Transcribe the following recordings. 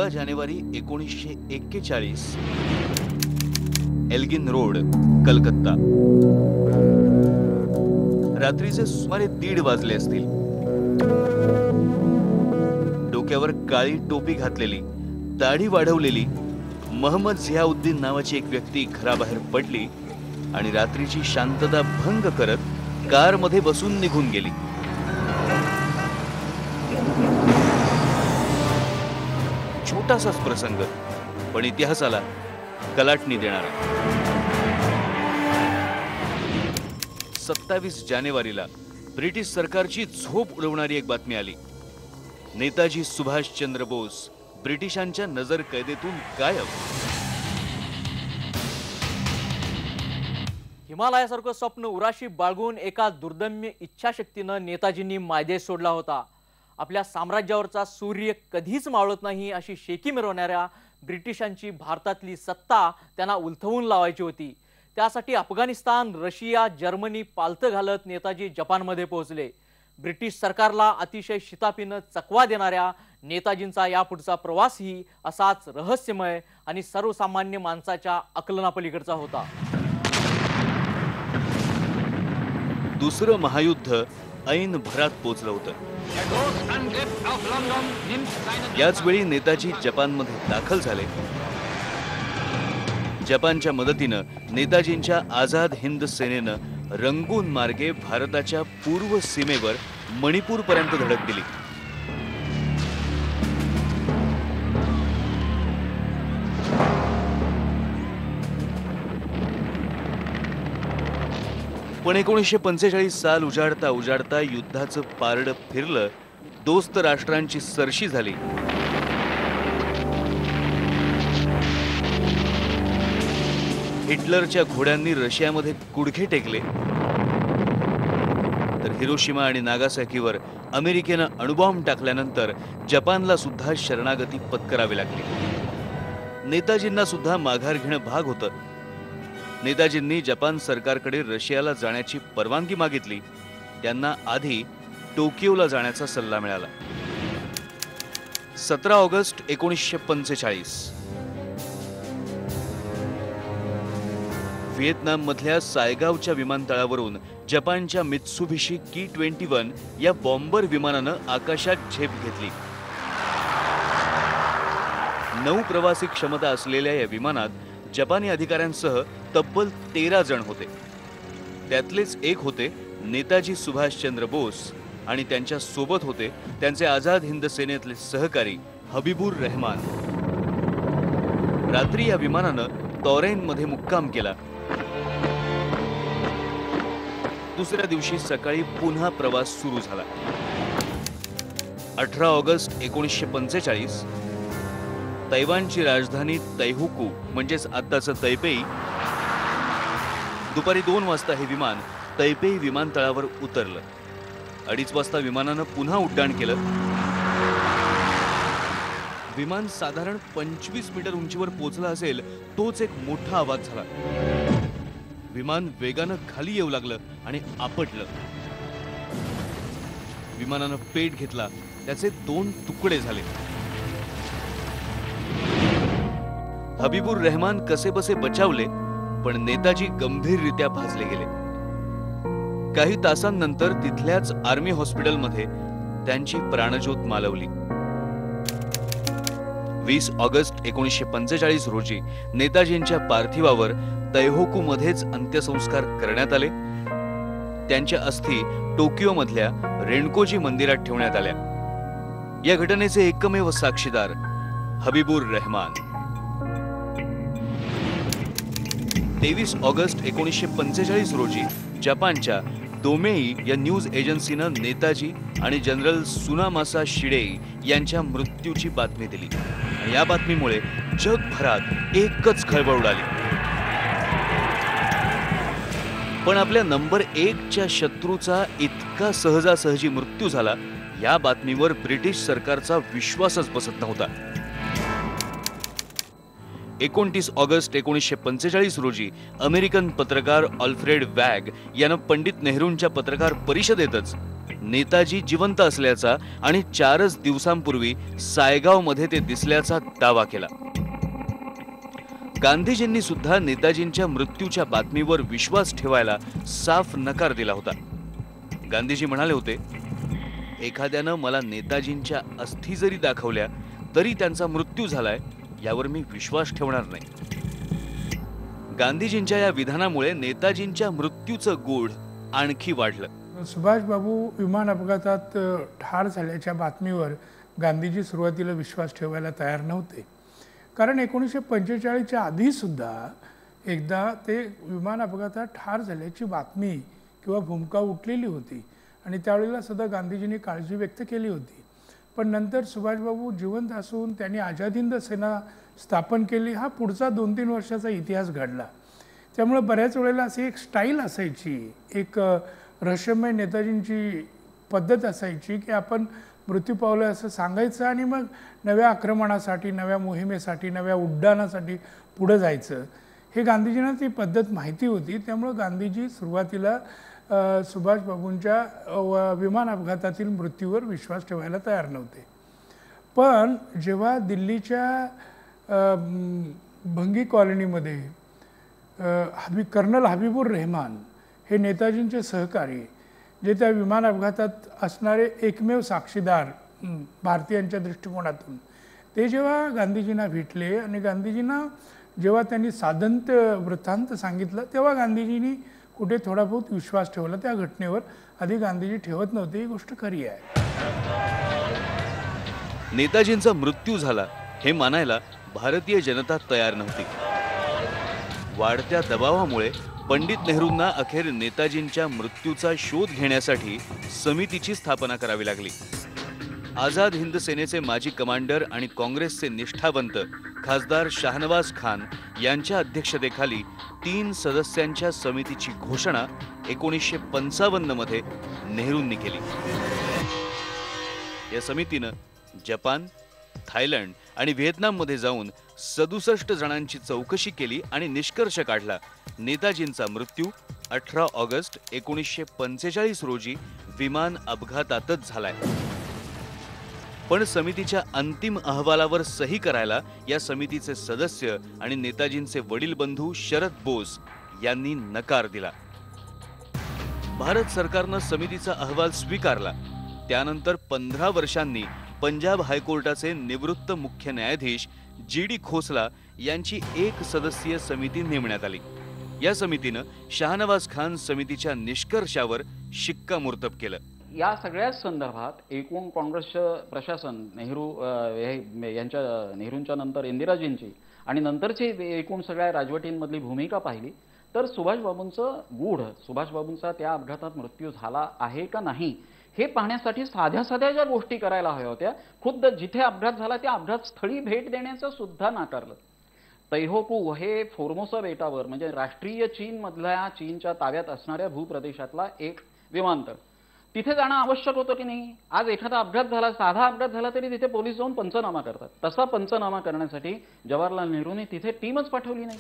16 जानेवारी 1941, Elgin road, Calcutta. रात्रीचे सुमारे 1:30 वाजले असतील। डोक्यावर काळी टोपी घातलेली, दाढी वाढवलेली महम्मद झियाउद्दीन नावाची एक व्यक्ती घराबाहेर पडली आणि रात्रीची शांतता भंग करत कारमध्ये बसून निघून गेली। छोटासाच प्रसंग, पण इतिहासाला कलाटणी देणारा। 27 जानेवारीला ब्रिटिश सरकारची झोप उडवणारी एक बातमी आली। नेताजी सुभाषचंद्र बोस ब्रिटिशांच्या नजरकैदेतून गायब। हिमालयासारखं स्वप्न उराशी बाळगून एका दुर्दम्य इच्छाशक्तीनं नेताजींनी मायदेश सोडला होता। आपल्या साम्राज्यावरचा सूर्य कधीच मावळत नाही अशी शेकी मिरवणाऱ्या ब्रिटिशांची भारतातली सत्ता त्यांना उलथवून लावायची होती। त्यासाठी अफगाणिस्तान, रशिया, जर्मनी पालथं घालत नेताजी जपानमध्ये पोहोचले। ब्रिटिश सरकारला अतिशय शिताफीनं चकवा देणाऱ्या नेताजींचा यापुढचा प्रवासही असाच रहस्यमय आणि सर्वसामान्य माणसाच्या अकलनापलीकडचा होता। दुसरं महायुद्ध ऐन भरात पोचलं होतं। याच वेळी नेताजी जपानमध्ये दाखल झाले। जपानच्या मदतीनं नेताजींच्या आझाद हिंद सेनेनं रंगून मार्गे भारताच्या पूर्व सीमेवर मणिपूर पर्यंत धडक दिली। पण 1945 साल उजाडता उजाडता युद्धाचं पारडं फिरलं। दोस्त राष्ट्रांची सरशी झाली। हिटलरच्या घोड्यांनी रशियामध्ये गुडघे टेकले, तर हिरोशिमा आणि नागासाकीवर अमेरिकेनं अणुबॉम्ब टाकल्यानंतर जपानला सुद्धा शरणागती पत्करावी लागली। नेताजींना सुद्धा माघार घेणं भाग होतं। नेताजींनी जपान सरकारकडे रशियाला जाण्याची परवानगी मागितली। त्यांना आधी टोकियोला जाण्याचा सल्ला मिळाला। 17 ऑगस्ट 1945 व्हिएतनाम मधल्या सायगावच्या विमानतळावरून जपानच्या मित्सुबिशी की-21 या बॉम्बर विमानानं आकाशात झेप घेतली। 9 प्रवासी क्षमता असलेल्या या विमानात जपानी अधिकाऱ्यांसह तब्बल 13 जण होते। त्यातलेच एक होते नेताजी सुभाषचंद्र बोस आणि त्यांच्या सोबत होते त्यांचे आझाद हिंद सेनेतले सहकारी हबीबुर रहमान। रात्री या विमानानं तोरैनमध्ये मुक्काम केला। दुसऱ्या दिवशी सकाळी पुन्हा प्रवास सुरू झाला। 18 ऑगस्ट 1945 तैवानची राजधानी तैहुकू म्हणजेच आत्ताचं तैपेई, दुपारी 2 वाजता हे विमान तैपेई विमानतळावर उतरलं। 2:30 वाजता विमानानं पुन्हा उड्डाण केलं। विमान साधारण 25 मीटर उंचीवर पोहोचलं असेल तोच एक मोठा आवाज झाला। विमान वेगानं खाली येऊ लागलं आणि आपटलं। विमानानं पेट घेतला, त्याचे 2 तुकडे झाले। हबीबुर रहमान कसेबसे बचावले, पण नेताजी गंभीररित्या भाजले गेले। काही तासांनंतर तिथल्याच आर्मी हॉस्पिटलमध्ये त्यांची प्राणज्योत मालवली। 20 ऑगस्ट 1945 रोजी नेताजींच्या पार्थिवावर तैहोकू मध्येच अंत्यसंस्कार करण्यात आले। त्यांच्या अस्थी टोकियो मधल्या रेणकोजी मंदिरात ठेवण्यात आल्या। या घटनेचे एकमेव साक्षीदार हबीबुर रहमान। 23 ऑगस्ट 1945 रोजी जपानच्या दोमेई या न्यूज एजन्सीनं नेताजी आणि जनरल सुनामासा शिडेई यांच्या मृत्यूची बातमी दिली आणि या बातमीमुळे जगभरात एकच खळबळ उडाली। पण आपल्या नंबर 1 च्या शत्रूचा इतका सहजासहजी मृत्यू झाला, या बातमीवर ब्रिटिश सरकारचा विश्वासच बसत नव्हता। 29 ऑगस्ट 1945 रोजी अमेरिकन पत्रकार ऑल्फ्रेड वॅग यानं पंडित नेहरूंच्या पत्रकार परिषदेतच नेताजी जिवंत असल्याचा आणि 4च दिवसांपूर्वी सायगावमध्ये ते दिसल्याचा दावा केला. गांधीजींनी सुद्धा नेताजींच्या मृत्यूच्या बातमीवर विश्वास ठेवायला साफ नकार दिला होता. गांधीजी म्हणाले होते, एखाद्यानं मला नेताजींच्या अस्थी जरी दाखवल्या तरी त्यांचा मृत्यू झालाय यावर मी विश्वास ठेवणार नाही. गांधीजींच्या या विधानामुळे नेताजींच्या मृत्यूचं गूढ आणखी वाढलं. सुभाषबाबू विमान अपघातात ठार झाल्याच्या बातमीवर गांधीजी सुरुवातीला विश्वास ठेवायला तयार नव्हते. कारण 1945च्या आधीसुद्धा एकदा ते विमान अपघातात ठार झाल्याची बातमी किंवा भूमिका उठलेली होती आणि त्यावेळेला सुद्धा गांधीजींनी काळजी व्यक्त केली होती. पण नंतर सुभाषबाबू जिवंत असून त्यांनी आझाद हिंद सेना स्थापन केली. हा पुढचा 2-3 वर्षाचा इतिहास घडला. त्यामुळे बऱ्याच वेळेला अशी एक स्टाईल असायची, एक रहस्यमय नेताजींची पद्धत असायची की आपण मृत्यू पावलं असं सांगायचं आणि मग नव्या आक्रमणासाठी, नव्या मोहिमेसाठी, नव्या उड्डाणासाठी पुढे जायचं. हे गांधीजींना ती पद्धत माहिती होती. त्यामुळे गांधीजी सुरुवातीला सुभाषबाबूंच्या विमान अपघातातील मृत्यूवर विश्वास ठेवायला तयार नव्हते. पण जेव्हा दिल्लीच्या भंगी कॉलनीमध्ये कर्नल हबीबुर रहमान हे नेताजींचे सहकारी, जे त्या विमान अपघातात असणारे एकमेव साक्षीदार भारतीयांच्या दृष्टिकोनातून, ते जेव्हा गांधीजींना भेटले आणि गांधीजींना जेव्हा त्यांनी साधंत्य वृत्तांत सांगितलं तेव्हा गांधीजींनी कुठे थोडा बहुत विश्वास ठेवला त्या घटनेवर. आधी गांधीजी ठेवत नव्हते, ही गोष्ट खरी आहे. नेताजींचा मृत्यू झाला हे मानायला भारतीय जनता तयार नव्हती. वाढत्या दबावामुळे पंडित नेहरूंना अखेर नेताजींच्या मृत्यूचा शोध घेण्यासाठी समितीची स्थापना करावी लागली. आझाद हिंद सेनेचे माजी कमांडर आणि काँग्रेसचे निष्ठावंत खासदार शाहनवाज खान यांच्या अध्यक्षतेखाली 3 सदस्यांच्या समितीची घोषणा 1955 मध्ये नेहरूंनी केली. या समितीनं जपान, थायलंड आणि व्हिएतनाममध्ये जाऊन 67 जणांची चौकशी केली आणि निष्कर्ष काढला, नेताजींचा मृत्यू 18 ऑगस्ट 1945 रोजी विमान अपघातातच झालाय. पण समितीच्या अंतिम अहवालावर सही करायला या समितीचे सदस्य आणि नेताजींचे वडील बंधू शरद बोस यांनी नकार दिला. भारत सरकारनं समितीचा अहवाल स्वीकारला. त्यानंतर 15 वर्षांनी पंजाब हायकोर्टाचे निवृत्त मुख्य न्यायाधीश GD खोसला यांची 1 सदस्यीय समिती नेमण्यात आली. या समितीनं शाहनवाज खान समितीच्या निष्कर्षावर शिक्कामोर्तब केलं. या सगळ्याच संदर्भात एकूण काँग्रेसचं प्रशासन नेहरूंच्या नंतर इंदिराजींची आणि नंतरची एकूण सगळ्या राजवटींमधली भूमिका पाहिली तर सुभाषबाबूंचं गूढ, सुभाषबाबूंचा त्या अपघातात मृत्यू झाला आहे का नाही हे पाहण्यासाठी साध्या साध्या ज्या गोष्टी करायला हव्या होत्या, खुद्द जिथे अपघात झाला त्या अपघात स्थळी भेट देण्याचं सुद्धा नाकारलं. तैहोकू हे फोर्मोसा बेटावर म्हणजे राष्ट्रीय चीनच्या ताब्यात असणाऱ्या भूप्रदेशातला एक विमानतळ, तिथे जाणं आवश्यक होतं की नाही. आज एखादा अपघात झाला, साधा अपघात झाला तरी तिथे पोलीस जाऊन पंचनामा करतात. तसा पंचनामा करण्यासाठी जवाहरलाल नेहरूंनी तिथे टीमच पाठवली नाही.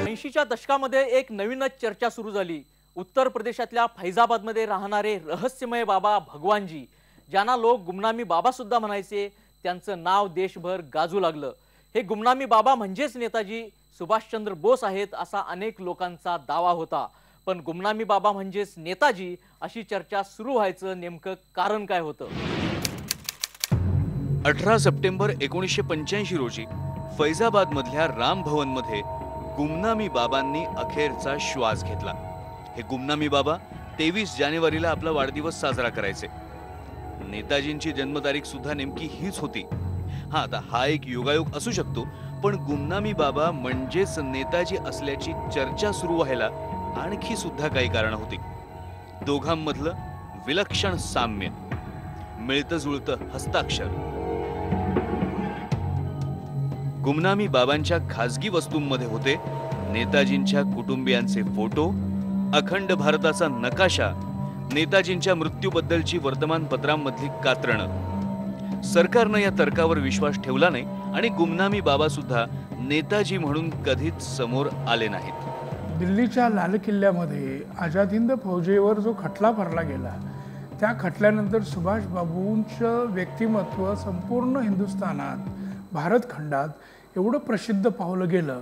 80च्या दशकामध्ये एक नवीनच चर्चा सुरू झाली. उत्तर प्रदेशातल्या फैजाबादमध्ये राहणारे रहस्यमय बाबा भगवानजी, ज्यांना लोक गुमनामी बाबा सुद्धा म्हणायचे, त्यांचं नाव देशभर गाजू लागलं. हे गुमनामी बाबा म्हणजेच नेताजी सुभाषचंद्र बोस आहेत असा अनेक लोकांचा दावा होता. पण गुमनामी बाबा म्हणजेच नेताजी अशी चर्चा सुरू व्हायचं नेमकं कारण काय होतं? 18 सप्टेंबर 1985 रोजी फैजाबाद मधल्या राम भवन मध्ये गुमनामी बाबांनी अखेरचा श्वास घेतला. हे गुमनामी बाबा 23 जानेवारीला आपला वाढदिवस साजरा करायचे. नेताजींची जन्मतारीख सुद्धा नेमकी हीच होती. आता हा एक योगायोग असू शकतो, पण गुमनामी बाबा म्हणजेच नेताजी असल्याची चर्चा सुरू व्हायला आणखी सुद्धा काही कारण होती. दोघांमधलं विलक्षण साम्य, मिळतं जुळतं हस्ताक्षर. गुमनामी बाबांच्या खासगी वस्तूंमध्ये होते नेताजींच्या कुटुंबियांचे फोटो, अखंड भारताचा नकाशा, नेताजींच्या मृत्यूबद्दलची वर्तमानपत्रांमधली कात्रणं. सरकारनं या तर्कावर विश्वास ठेवला नाही आणि गुमनामी बाबा सुद्धा नेताजी म्हणून कधीच समोर आले नाहीत. दिल्लीच्या लाल किल्ल्यामध्ये आझाद हिंद फौजेवर जो खटला भरला गेला, त्या खटल्यानंतर सुभाष बाबूंचं व्यक्तिमत्व संपूर्ण हिंदुस्थानात, भारत खंडात एवढं प्रसिद्ध पावलं गेलं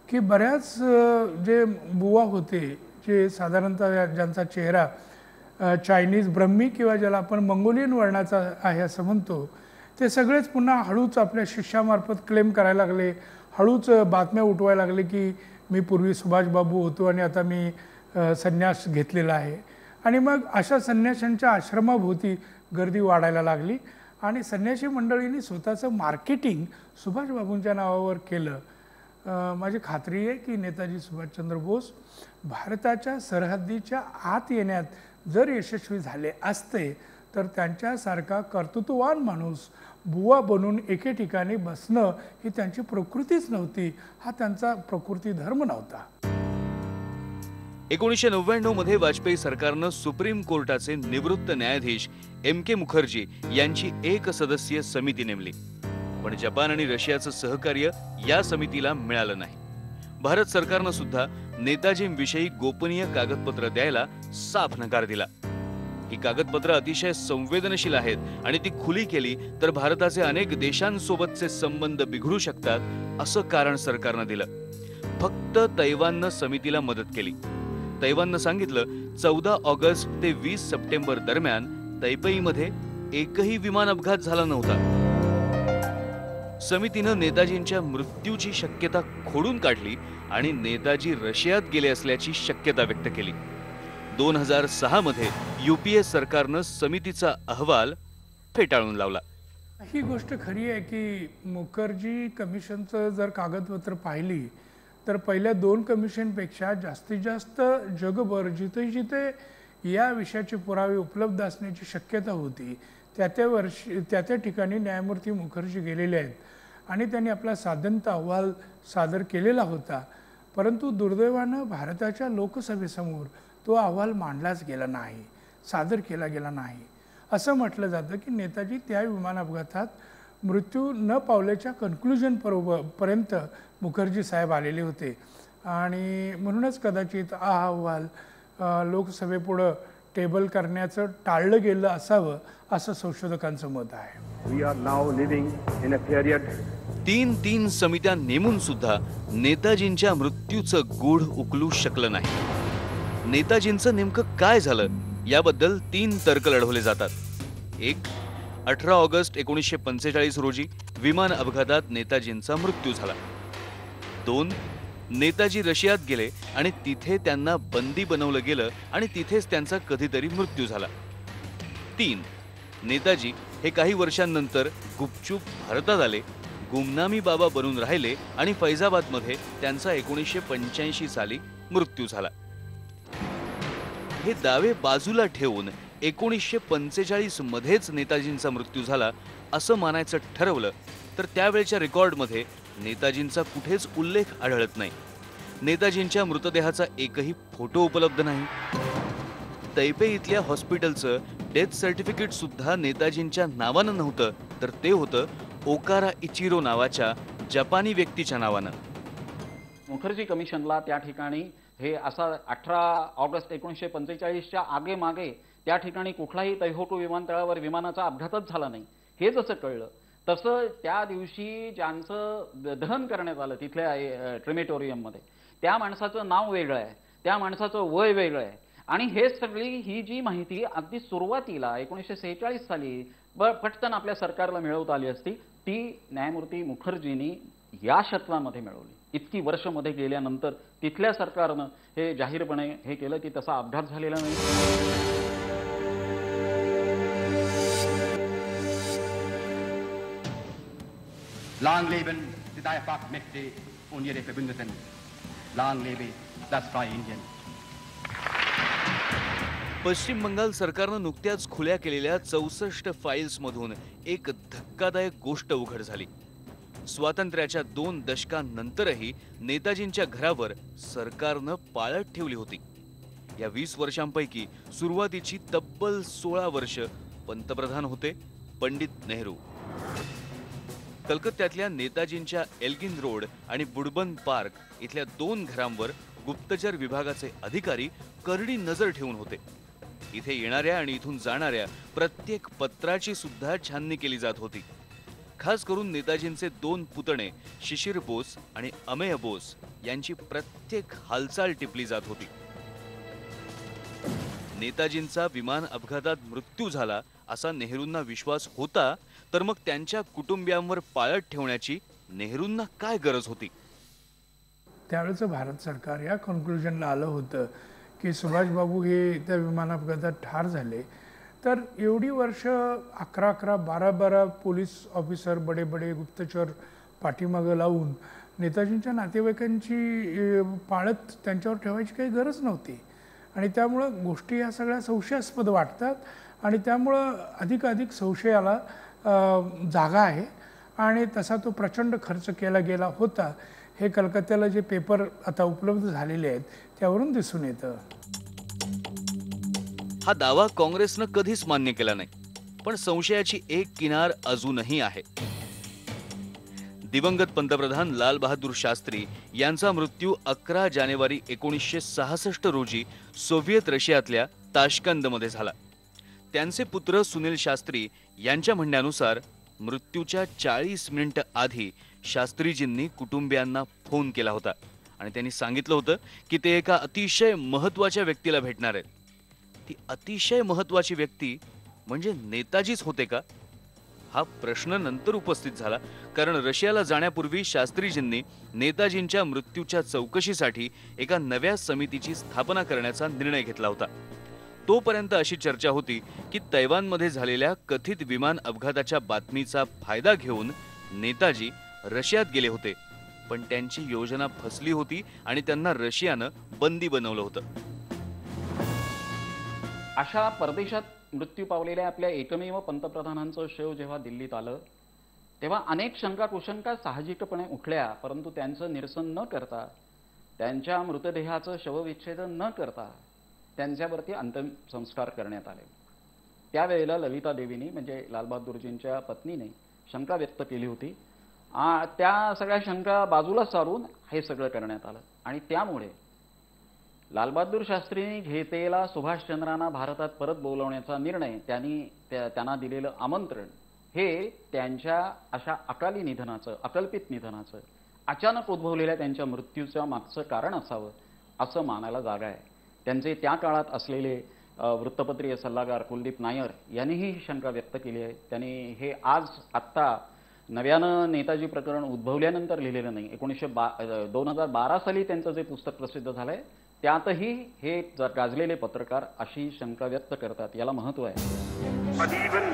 की बऱ्याच जे बुवा होते, जे साधारणतः ज्यांचा चेहरा चायनीज ब्रह्मी किंवा ज्याला आपण मंगोलियन वर्णाचा आहे असं म्हणतो, ते सगळेच पुन्हा हळूच आपल्या शिष्यामार्फत क्लेम करायला लागले, हळूच बातम्या उठवायला लागले की मी पूर्वी सुभाषबाबू होतो आणि आता मी संन्यास घेतलेला आहे. आणि मग अशा संन्याशांच्या आश्रमाभोवती गर्दी वाढायला लागली आणि संन्यासी मंडळींनी स्वतःचं मार्केटिंग सुभाषबाबूंच्या नावावर केलं. माझी खात्री आहे की नेताजी सुभाषचंद्र बोस भारताच्या सरहद्दीच्या आत येण्यात जर यशस्वी झाले असते तर त्यांच्यासारखा कर्तृत्ववान माणूस बुवा बनून एके ठिकाणी बसणं ही त्यांची प्रकृतीच नव्हती, हा त्यांचा प्रकृती धर्म नव्हता. 1999 मध्ये वाजपेयी सरकारनं सुप्रीम कोर्टाचे निवृत्त न्यायाधीश MK मुखर्जी यांची एक सदस्यीय समिती नेमली. पण जपान आणि रशियाचं सहकार्य या समितीला मिळालं नाही. भारत सरकारनं सुद्धा नेताजींविषयी गोपनीय कागदपत्र द्यायला साफ नकार दिला. ही कागदपत्र अतिशय संवेदनशील आहेत आणि ती खुली केली तर भारताचे अनेक देशांसोबतचे संबंध बिघडू शकतात असं कारण सरकारनं दिलं. फक्त तैवाननं समितीला मदत केली. तैवाननं सांगितलं 14 ऑगस्ट ते 20 सप्टेंबर दरम्यान तैपेईमध्ये एकही विमान अपघात झाला नव्हता. समितीनं नेताजींच्या मृत्यूची शक्यता खोडून काढली आणि नेताजी रशियात गेले असल्याची शक्यता व्यक्त केली. 2006 मध्ये UPA सरकारनं समितीचा अहवाल फेटाळून लावला. ही गोष्ट खरी आहे की मुखर्जी कमिशनचं जर कागदपत्र पाहिली तर पहिल्या 2 कमिशनपेक्षा जास्तीत जास्त जगभर जिथे जिथे या विषयाचे पुरावे उपलब्ध असण्याची शक्यता होती त्या त्या ठिकाणी न्यायमूर्ती मुखर्जी गेलेले आहेत आणि त्यांनी आपला साधंत अहवाल सादर केलेला होता. परंतु दुर्दैवानं भारताच्या लोकसभेसमोर तो अहवाल मांडलाच गेला नाही, सादर केला गेला नाही. असं म्हटलं जातं की नेताजी त्या विमान अपघातात मृत्यू न पावल्याच्या कन्क्लुजन पर्यंत मुखर्जी साहेब आलेले होते आणि म्हणूनच कदाचित हा अहवाल लोकसभेपुढं टेबल करण्याचं टाळलं गेलं असावं असं संशोधकांचं मत आहे. We are now living in a period 3 समित्या नेमून सुद्धा नेताजींच्या मृत्यूचं गूढ उकलू शकलं नाही. नेताजींचं नेमकं काय झालं याबद्दल 3 तर्क लढवले जातात. 1. 18 ऑगस्ट 1945 रोजी विमान अपघातात नेताजींचा मृत्यू झाला. 2. नेताजी रशियात गेले आणि तिथे त्यांना बंदी बनवलं गेलं आणि तिथेच त्यांचा कधीतरी मृत्यू झाला. 3. नेताजी हे काही वर्षांनंतर गुपचूप भारतात आले, गुमनामी बाबा बनून राहिले आणि फैजाबादमध्ये त्यांचा 1985 साली मृत्यू झाला. हे दावे बाजूला ठेवून 1945 मध्येच नेताजींचा मृत्यू झाला असं मानायचं ठरवलं तर त्यावेळच्या रेकॉर्डमध्ये नेताजींचा कुठेच उल्लेख आढळत नाही. नेताजींच्या मृतदेहाचा एकही फोटो उपलब्ध नाही. तैपे इथल्या हॉस्पिटलचं डेथ सर्टिफिकेट सुद्धा नेताजींच्या नावानं नव्हतं तर ते होतं ओकारा इचिरो नावाच्या जपानी व्यक्तीच्या नावानं. मुखर्जी कमिशनला त्या ठिकाणी हे असा 18 ऑगस्ट 1945च्या आगे मागे त्या ठिकाणी कुठलाही तैहोटू विमानतळावर विमानाचा अपघातच झाला नाही हे जसं कळलं तसं त्या दिवशी ज्यांचं दहन करण्यात आलं तिथल्या क्रेमेटोरियममध्ये त्या माणसाचं नाव वेगळं आहे, त्या माणसाचं वय वेगळं आहे आणि हे सगळी ही जी माहिती अगदी सुरुवातीला 1946 साली पटकन आपल्या सरकारला मिळवता आली असती ती न्यायमूर्ती मुखर्जींनी या शतकामध्ये मिळवली. इतकी वर्षमध्ये गेल्यानंतर तिथल्या सरकारनं हे जाहीरपणे हे केलं की तसा अपघात झालेला नाही. Lang leben die Dreifachmächte und ihre Verbündeten. Lang lebe das freie Indien. पश्चिम बंगाल सरकारनं नुकत्याच खुल्या केलेल्या 64 फाईल्समधून एक धक्कादायक गोष्ट उघड झाली. स्वातंत्र्याच्या 2 दशकांनंतरही नेताजींच्या घरावर सरकारनं पाळत ठेवली होती. या 20 वर्षांपैकी सुरुवातीची तब्बल 16 वर्ष पंतप्रधान होते पंडित नेहरू. कलकत्त्यातल्या नेताजींच्या एल्गिन रोड आणि वुडबर्न पार्क इथल्या 2 घरांवर गुप्तचर विभागाचे अधिकारी करडी नजर ठेवून होते. इथे येणाऱ्या आणि इथून जाणाऱ्या प्रत्येक पत्राची सुद्धा छाननी केली जात होती. खास करून नेताजींचे 2 पुतणे शिशिर बोस आणि अमेय बोस यांची प्रत्येक हालचाल टिपली जात होती. नेताजींचा विमान अपघातात मृत्यू झाला असा नेहरूंना विश्वास होता, तर मग त्यांच्या कुटुंबियांवर पाळत ठेवण्याची नेहरूंना काय गरज होती? त्यावेळेचं भारत सरकार या कन्क्लुजनला आलं होतं की सुभाषबाबू हे त्या विमान अपघातात ठार झाले, तर एवढी वर्ष 11-11, 12-12 पोलीस ऑफिसर, बडे बडे गुप्तचर पाठीमागं लावून नेताजींच्या नातेवाईकांची पाळत त्यांच्यावर ठेवायची काही गरज नव्हती. आणि त्यामुळं गोष्टी ह्या सगळ्या संशयास्पद वाटतात आणि त्यामुळं अधिकाधिक संशयाला जागा आहे आणि तसा तो प्रचंड खर्च केला गेला होता. हे कलकत्त्याला जे पेपर आता उपलब्ध झालेले आहेत त्यावरून दिसून येतं. हा दावा काँग्रेसनं कधीच मान्य केला नाही, पण संशयाची एक किनार अजूनही आहे. दिवंगत पंतप्रधान लाल बहादूर शास्त्री यांचा मृत्यू 11 जानेवारी 1966 रोजी सोव्हिएत रशियातल्या ताश्कंदमध्ये झाला. त्यांचे पुत्र सुनील शास्त्री यांच्या म्हणण्यानुसार मृत्यूच्या 40 मिनिटं आधी शास्त्रीजींनी कुटुंबियांना फोन केला होता आणि त्यांनी सांगितलं होतं की ते एका अतिशय महत्त्वाच्या व्यक्तीला भेटणार आहेत. ती अतिशय महत्त्वाची व्यक्ती म्हणजे नेताजीच होते का? हा प्रश्न नंतर उपस्थित झाला, कारण रशियाला जाण्यापूर्वी शास्त्रीजींनी नेताजींच्या मृत्यूच्या चौकशीसाठी एका नव्या समितीची स्थापना करण्याचा निर्णय घेतला होता. तोपर्यंत अशी चर्चा होती की तैवानमध्ये झालेल्या कथित विमान अपघाताच्या बातमीचा फायदा घेऊन नेताजी रशियात गेले होते, पण त्यांची योजना फसली होती आणि त्यांना रशियानं बंदी बनवलं होतं. अशा परदेशात मृत्यू पावलेल्या आपल्या एकमेव पंतप्रधानांचं शव जेव्हा दिल्लीत आलं तेव्हा अनेक शंका कुशंका साहजिकपणे उठल्या, परंतु त्यांचं निरसन न करता, त्यांच्या मृतदेहाचं शवविच्छेदन न करता त्यांच्यावरती अंत्यसंस्कार करण्यात आले. त्यावेळेला ललिता देवीनी म्हणजे लालबहादूरजींच्या पत्नीने शंका व्यक्त केली होती. त्या सगळ्या शंका बाजूला सारून हे सगळं करण्यात आलं आणि त्यामुळे लालबहादूर शास्त्रींनी घेतलेला सुभाषचंद्रांना भारतात परत बोलवण्याचा निर्णय, त्यांना दिलेलं आमंत्रण हे त्यांच्या अशा अकाली निधनाचं, अकल्पित निधनाचं, अचानक उद्भवलेल्या त्यांच्या मृत्यूच्या मागचं कारण असावं असं मानायला जागा आहे. त्यांचे त्या काळात असलेले वृत्तपत्रीय सल्लागार कुलदीप नायर यांनीही ही शंका व्यक्त केली आहे. त्यांनी हे आत्ता नव्यानं नेताजी प्रकरण उद्भवल्यानंतर लिहिलेलं नाही. 2012 साली त्यांचं जे पुस्तक प्रसिद्ध झालंय त्यातही हे गाजलेले पत्रकार अशी शंका व्यक्त करतात. याला महत्व आहे. But even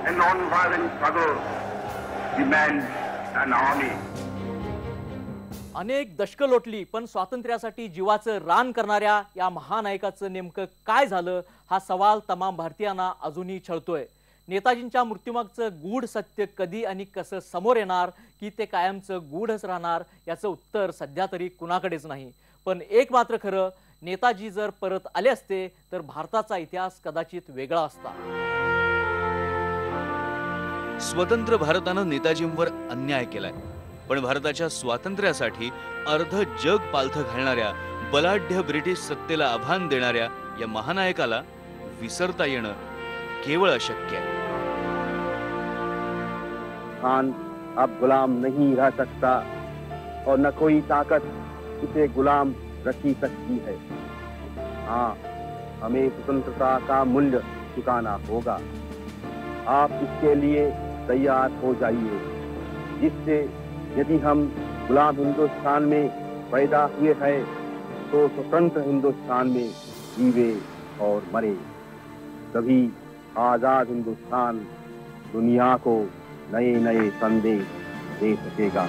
a non-violent struggle demands an army. अनेक दशकं लोटली, पण स्वातंत्र्यासाठी जीवाचं रान करणाऱ्या या महानायकाचं नेमकं काय झालं हा सवाल तमाम भारतीयांना अजूनही छळतोय. नेताजींच्या मृत्यूमागचं गूढ सत्य कधी आणि कसं समोर येणार, की ते कायमचं गूढच राहणार, याचं उत्तर सध्या तरी कुणाकडेच नाही. पण एक मात्र खरं, नेताजी जर परत आले असते तर भारताचा इतिहास कदाचित वेगळा असता. स्वतंत्र भारतानं नेताजींवर अन्याय केलाय, पण भारताच्या स्वातंत्र्यासाठी अर्ध जग पालथं घालणाऱ्या, बलाढ्य ब्रिटिश सत्तेला आव्हान देणाऱ्या या महानायकाला विसरता येणं केवळ अशक्य आहे. खान अब गुलाम नहीं रह सकता और न कोई ताकत उसे गुलाम रखी सकती है. हाँ, हमें स्वतंत्रता का मूल्य चुकाना होगा. आप इसके लिए तैयार हो जाइए, जिससे यदि हम गुलाम हिंदुस्तान में पैदा हुए हैं तो स्वतंत्र हिंदुस्तान में जीवे और मरे. तभी आजाद हिंदुस्तान दुनिया को नए नए संदेश दे सकेगा.